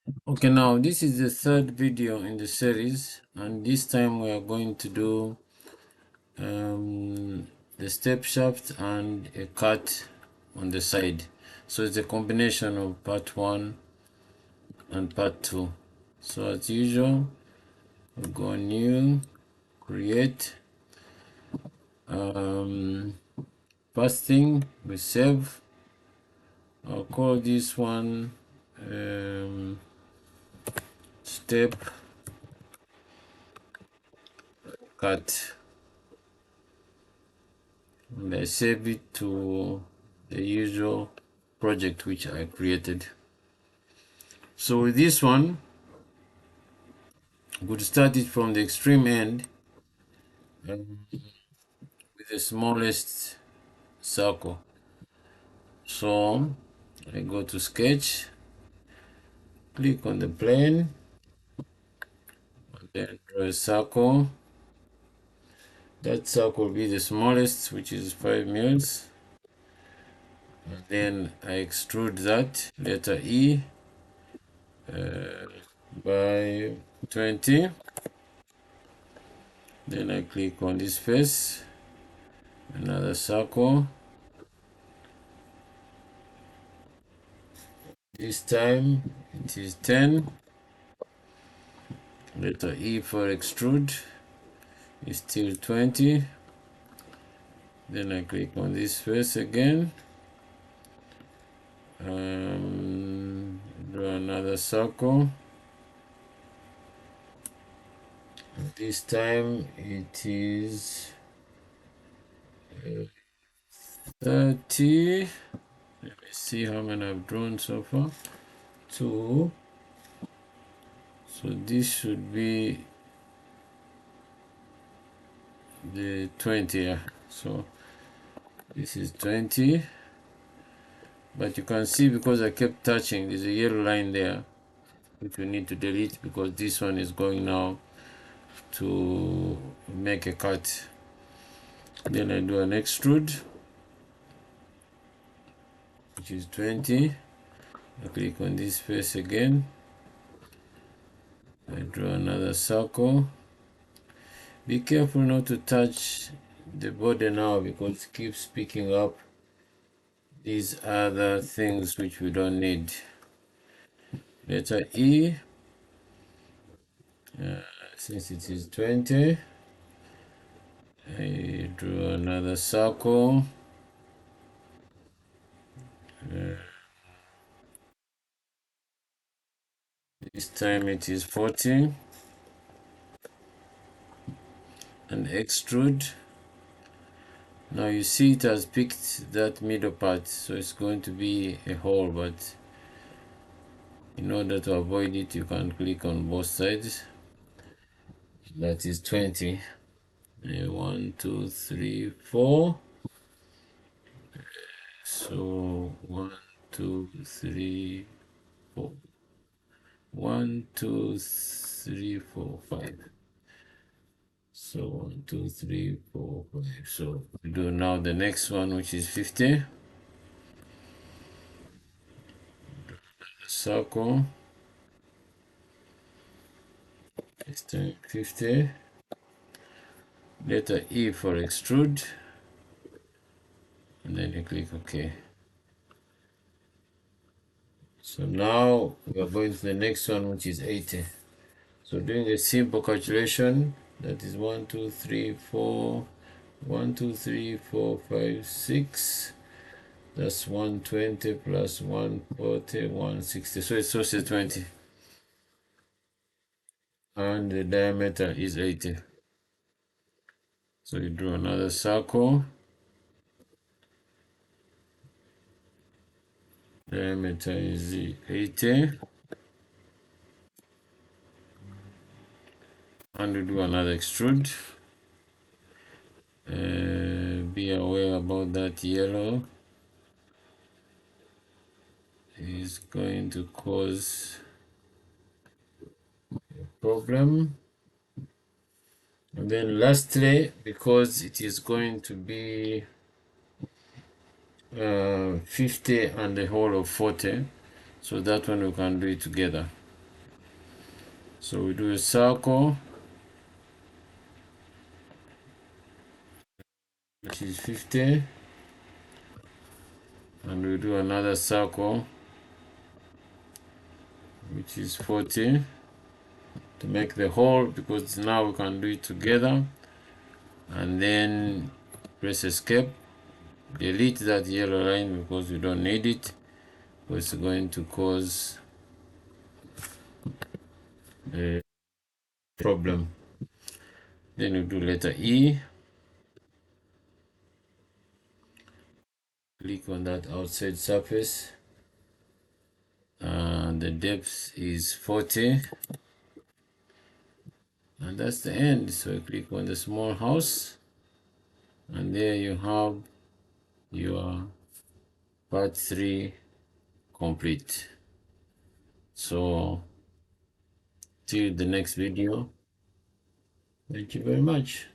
Okay, now this is the third video in the series, and this time we are going to do the step shaft and a cut on the side. So it's a combination of part 1 and part 2. So as usual, we go new, create. First thing we save. I'll call this one step cut, and I save it to the usual project which I created. So with this one, we could start it from the extreme end with the smallest circle. So I go to sketch, click on the plane, and then draw a circle. That circle will be the smallest, which is 5 mils. And then I extrude that letter E by 20. Then I click on this face, another circle. This time it is 10. Letter E for extrude is still 20. Then I click on this face again. Draw another circle. This time it is 30. Let me see how many I've drawn so far. 2. So this should be the 20. Yeah. So this is 20. But you can see because I kept touching, there's a yellow line there which we need to delete because this one is going now to make a cut. Then I do an extrude, which is 20. I click on this face again. I draw another circle. Be careful not to touch the border now because it keeps picking up these other things which we don't need. Letter E, since it is 20, I draw another circle. This time it is 40. And extrude. Now you see it has picked that middle part, so it's going to be a hole, but in order to avoid it, you can click on both sides. That is 20. 1, 2, 3, 4. So 1, 2, 3, 4. 1, 2, 3, 4, 5. So 1, 2, 3, 4, 5. So we do now the next one, which is 50. Circle. This time 50. Letter E for extrude, and then you click OK. So now we are going to the next one, which is 80. So doing a simple calculation, that is 1, 2, 3, 4, 1, 2, 3, 4, 5, 6. That's 120 plus 140, 160. So it's also 20. And the diameter is 80. So you draw another circle. Diameter is 80. And we do another extrude. Be aware about that yellow is going to cause a problem. And then lastly, because it is going to be 50 and the whole of 40, so that one we can do it together. So we do a circle, which is 50, and we do another circle, which is 40, to make the whole, because now we can do it together. And then press escape, delete that yellow line because we don't need it, because it's going to cause a problem. Then we do letter E, click on that outside surface, and the depth is 40, and that's the end. So click on the small house, and there you have your part 3 complete. So till the next video, thank you very much.